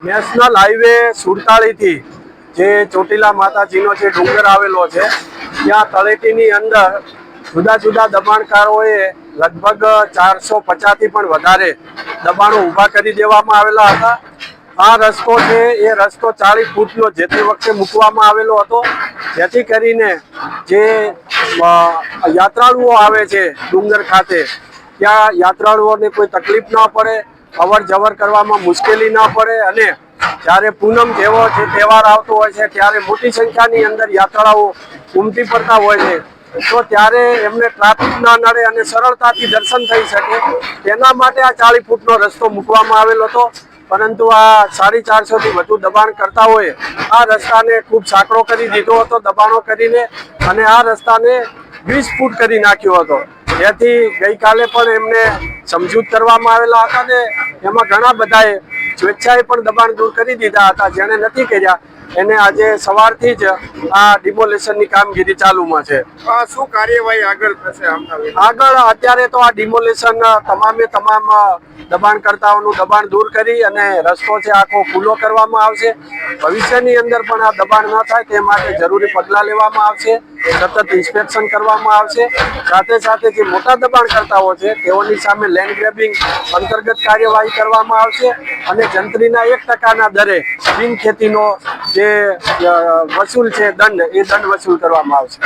National highway 47 થી જે ચોટીલા માતાજીનો જે ડુંગર આવેલો છે ત્યાં તળેટીની અંદર જુદા જુદા દબાણકારોએ લગભગ 450 થી પણ વધારે દબાણો ઊભા કરી દેવામાં આવેલા હતા। આ રસ્તો છે એ રસ્તો 40 ફૂટનો જે તે વખતે મૂકવામાં આવેલો હતો, જેથી કરીને જે યાત્રાળુઓ આવે છે ડુંગર ખાતે ત્યાં યાત્રાળુઓને કોઈ તકલીફ ન પડે, અવર જવર કરવામાં મુશ્કેલી ન પડે અને જ્યારે પૂનમ જેવો જે તહેવાર આવતો હોય છે ત્યારે મોટી સંખ્યાની અંદર યાત્રાળુઓ ઉમટી પડતા હોય છે, તો ત્યારે એમને ટ્રાફિક ન નડે અને સરળતાથી દર્શન થઈ શકે તેના માટે આ 40 ફૂટનો રસ્તો મૂકવામાં આવેલો હતો। પરંતુ આ 450 થી વધુ દબાણ કરતા હોય આ રસ્તાને ખૂબ સાંકડો કરી દીધો હતો દબાણો કરીને, અને આ રસ્તાને 20 ફૂટ કરી નાખ્યો હતો, જેથી ગઈકાલે પણ એમને સમજૂત કરવામાં આવેલા હતા ને એમાં ઘણા બધાએ સ્વેચ્છાએ પણ દબાણ દૂર કરી દીધા હતા। જેણે નથી કર્યા એને આજે સવારથી જ આ ડિમોલેશનની કામગીરી ચાલુમાં છે। શું કાર્યવાહી આગળ થશે? આગળ અત્યારે તો આ ડિમોલેશન તમામ દબાણકર્તાઓનું દબાણ દૂર કરી અને રસ્તો છે આખો ખુલ્લો કરવામાં આવશે। ભવિષ્યની અંદર પણ આ દબાણ ન થાય તે માટે જરૂરી પગલાં લેવામાં આવશે, સતત ઇન્સ્પેક્શન કરવામાં આવશે। સાથે સાથે જે મોટા દબાણકર્તાઓ છે તેઓની સામે લેન્ડ ગ્રેબિંગ અંતર્ગત કાર્યવાહી કરવામાં આવશે અને જંત્રીના 1% દરે બિનખેતીનો જે વસૂલ છે દંડ, એ દંડ વસૂલ કરવામાં આવશે।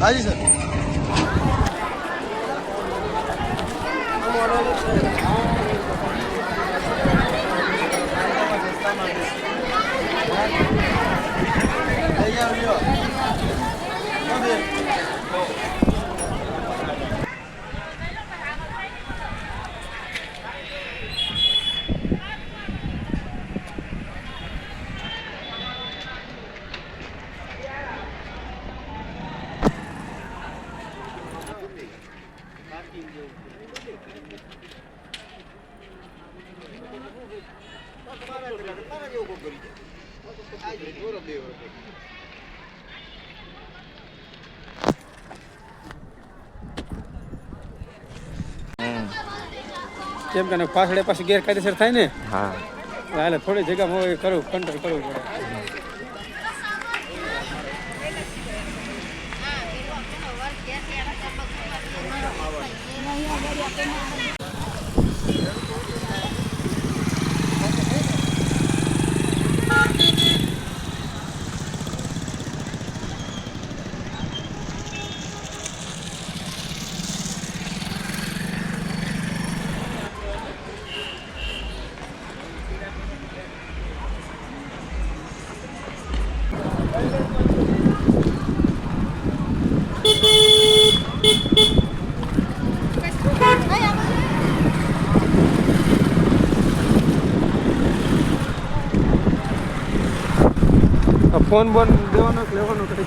હાજી સર। કેમ કે પાછળ પાછી ગેરકાયદેસર થાય ને, હા એટલે થોડી જગ્યામાં કરવું કંટ્રોલ કરવું પડે। ફોન બોન દેવાનો લેવાનો કરી